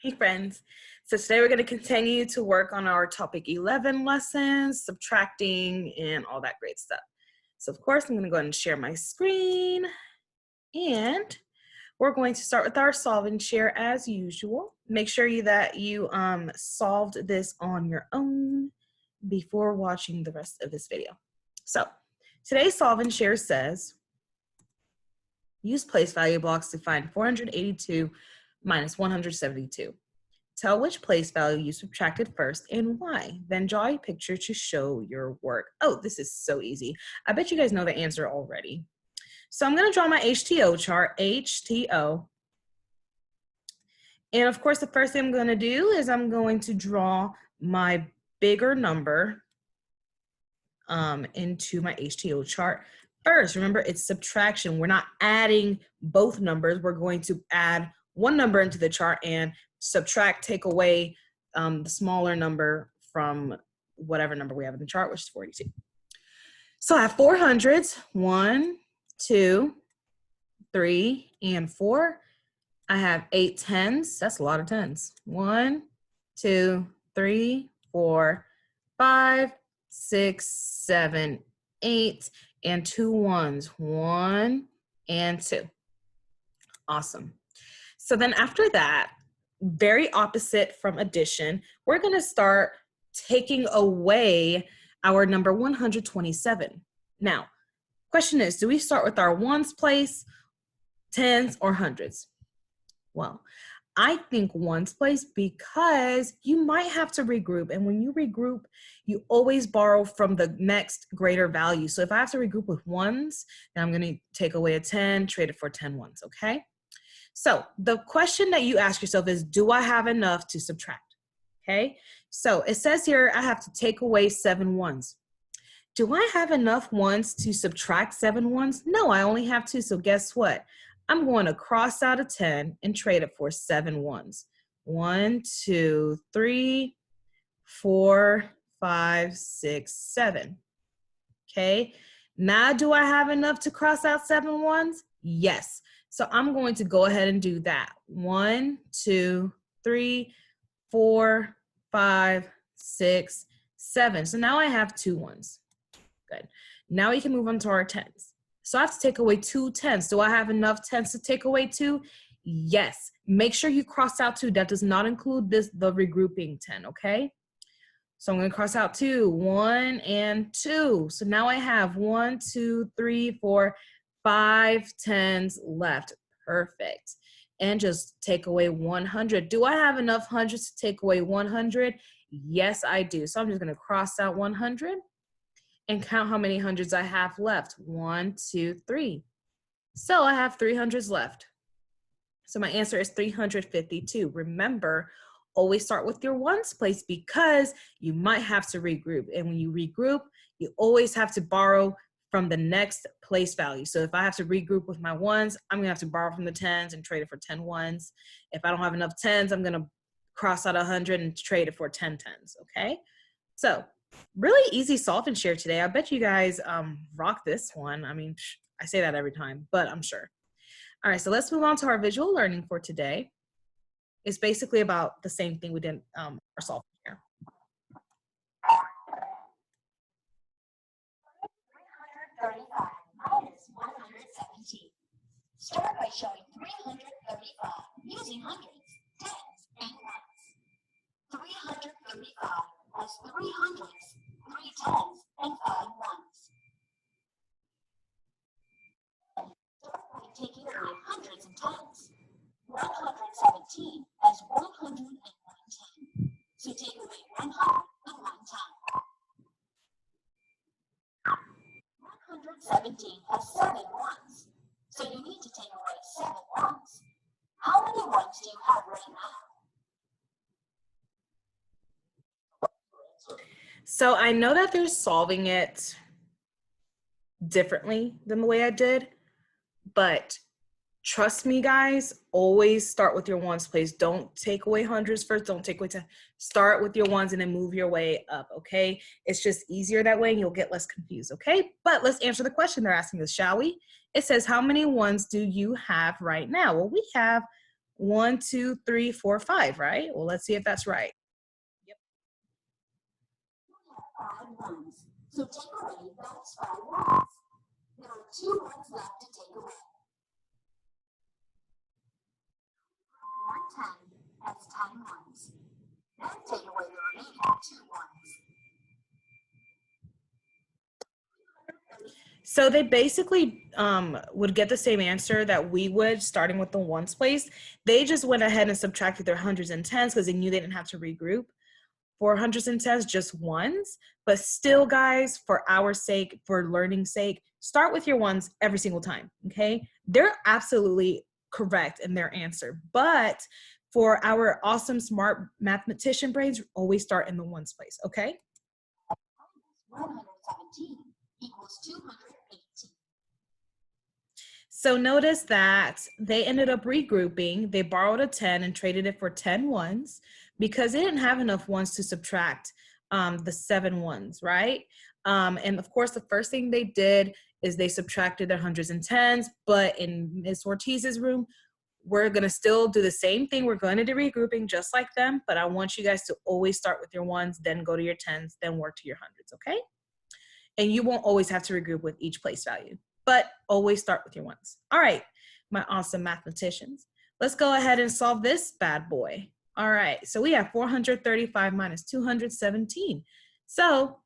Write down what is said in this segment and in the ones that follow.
Hey friends, so today we're going to continue to work on our topic 11 lessons, subtracting and all that great stuff. So of course I'm going to go ahead and share my screen, and we're going to start with our solve and share as usual. Make sure that you solved this on your own before watching the rest of this video. So today's solve and share says, use place value blocks to find 482 minus 172. Tell which place value you subtracted first and why. Then draw a picture to show your work. Oh, this is so easy. I bet you guys know the answer already. So I'm going to draw my HTO chart, HTO. And of course, the first thing I'm going to do is I'm going to draw my bigger number into my HTO chart first. Remember, it's subtraction. We're not adding both numbers. We're going to add one number into the chart and subtract, take away the smaller number from whatever number we have in the chart, which is 42. So I have 4 hundreds, 1, 2, 3, and 4. I have 8 tens. That's a lot of tens. 1, 2, 3, 4, 5, 6, 7, 8, and 2 ones, 1 and 2. Awesome. So then after that, very opposite from addition, we're going to start taking away our number 127. Now, question is, do we start with our ones place, tens, or hundreds? Well, I think ones place, because you might have to regroup. And when you regroup, you always borrow from the next greater value. So if I have to regroup with ones, then I'm going to take away a 10, trade it for 10 ones, okay? So the question that you ask yourself is, do I have enough to subtract? Okay, so it says here I have to take away 7 ones. Do I have enough ones to subtract 7 ones? No, I only have 2. So guess what? I'm going to cross out a 10 and trade it for 7 ones. 1, 2, 3, 4, 5, 6, 7. Okay, now do I have enough to cross out 7 ones? Yes. So I'm going to go ahead and do that. 1, 2, 3, 4, 5, 6, 7. So now I have 2 ones. Good. Now we can move on to our tens. So I have to take away 2 tens. Do I have enough tens to take away 2? Yes. Make sure you cross out 2. That does not include the regrouping 10, okay? So I'm going to cross out 2, 1 and 2. So now I have 1, 2, 3, 4, 5 tens left. Perfect. And just take away 100. Do I have enough hundreds to take away 100? Yes, I do. So I'm just going to cross out 100 and count how many hundreds I have left. 1, 2, 3. So I have 3 hundreds left. So my answer is 352. Remember, always start with your ones place, because you might have to regroup. And when you regroup, you always have to borrow from the next place value. So if I have to regroup with my ones, I'm gonna have to borrow from the tens and trade it for 10 ones. If I don't have enough tens, I'm gonna cross out 100 and trade it for 10 tens, okay? So really easy solve and share today. I bet you guys rock this one. I mean, I say that every time, but I'm sure. All right, so let's move on to our visual learning for today. It's basically about the same thing we did our solve and share. Start by showing 335 using hundreds, tens, and ones. 335 has 3 hundreds, 3 tens, and 5 ones. Start by taking away hundreds and tens. 117 has 101 10. So take away 100 and 1 10. 117 has 7 ones. So you need to take away 7 ones. How many ones do you have right now? So I know that they're solving it differently than the way I did, but trust me, guys, always start with your ones place. Don't take away hundreds first. Don't take away 10. Start with your ones and then move your way up, okay? It's just easier that way and you'll get less confused, okay? But let's answer the question they're asking us, shall we? It says, how many ones do you have right now? Well, we have 1, 2, 3, 4, 5, right? Well, let's see if that's right. You have 5 ones, so take away those 5 ones. There are 2 ones left to take away. 110 has 10 ones. Then take away the remaining 2 ones. So they basically would get the same answer that we would, starting with the ones place. They just went ahead and subtracted their hundreds and tens because they knew they didn't have to regroup. For hundreds and tens, just ones. But still, guys, for our sake, for learning's sake, start with your ones every single time, okay? They're absolutely correct in their answer. But for our awesome, smart mathematician brains, always start in the ones place, okay? 117 equals 218. So notice that they ended up regrouping. They borrowed a 10 and traded it for 10 ones because they didn't have enough ones to subtract the 7 ones, right? And of course, the first thing they did is they subtracted their hundreds and tens, but in Ms. Ortiz's room, we're gonna still do the same thing. We're going to do regrouping just like them, but I want you guys to always start with your ones, then go to your tens, then work to your hundreds, okay? And you won't always have to regroup with each place value, but always start with your ones. All right, my awesome mathematicians. Let's go ahead and solve this bad boy. All right, so we have 435 minus 217. So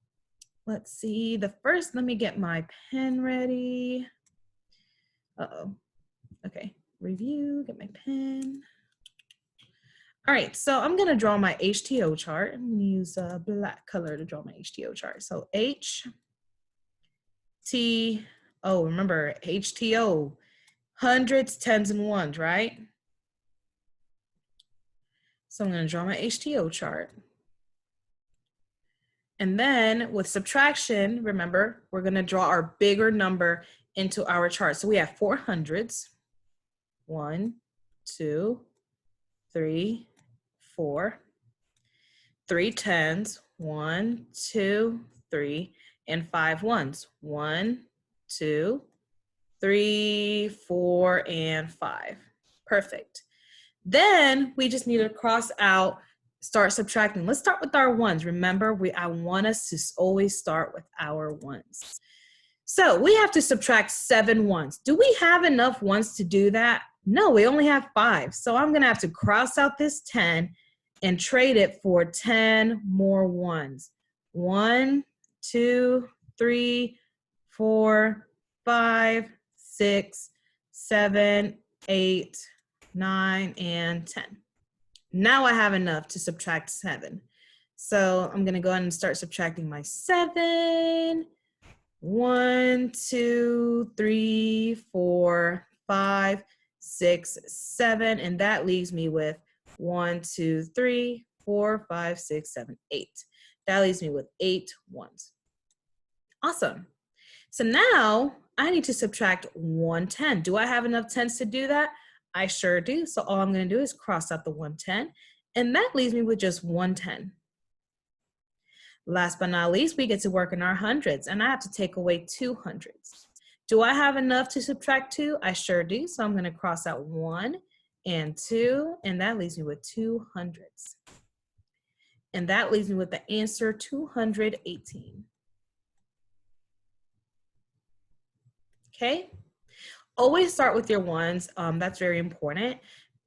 let's see, let me get my pen ready. Uh-oh, okay, review, get my pen. All right, so I'm gonna draw my HTO chart. I'm gonna use a black color to draw my HTO chart. So remember HTO, hundreds, tens, and ones, right? So I'm gonna draw my HTO chart. And then with subtraction, remember, we're gonna draw our bigger number into our chart. So we have 4 hundreds, 1, 2, 3, 4, 3 tens, 1, 2, 3, and 5 ones, 1, 2, 3, 4, and 5. Perfect. Then we just need to cross out, start subtracting. Let's start with our ones. Remember, I want us to always start with our ones. So we have to subtract 7 ones. Do we have enough ones to do that? No, we only have 5. So I'm gonna have to cross out this 10 and trade it for 10 more ones. 1, 2, 3, 4, 5, 6, 7, 8, 9, and 10. Now I have enough to subtract 7. So I'm gonna go ahead and start subtracting my 7. 1, 2, 3, 4, 5, 6, 7, and that leaves me with 1, 2, 3, 4, 5, 6, 7, 8. That leaves me with 8 ones. Awesome. So now I need to subtract 110. Do I have enough tens to do that? I sure do. So all I'm going to do is cross out the 110, and that leaves me with just 110. Last but not least, we get to work in our hundreds, and I have to take away 2 hundreds. Do I have enough to subtract 2? I sure do. So I'm going to cross out 1 and 2, and that leaves me with 2 hundreds. And that leaves me with the answer 218. Okay? Always start with your ones. That's very important.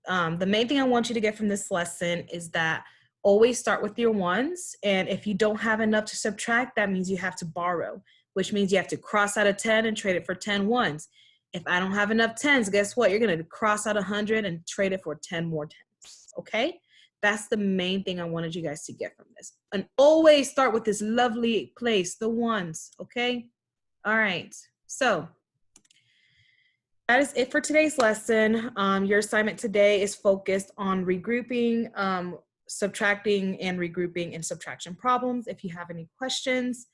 The main thing I want you to get from this lesson is that always start with your ones. And if you don't have enough to subtract, that means you have to borrow, which means you have to cross out a 10 and trade it for 10 ones. If I don't have enough tens, guess what? You're going to cross out 100 and trade it for 10 more tens. Okay? That's the main thing I wanted you guys to get from this. And always start with this lovely place, the ones. Okay? All right. So that is it for today's lesson. Your assignment today is focused on regrouping, subtracting and regrouping and subtraction problems. If you have any questions,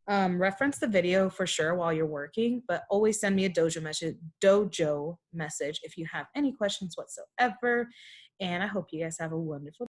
reference the video for sure while you're working, but always send me a dojo message if you have any questions whatsoever. And I hope you guys have a wonderful day.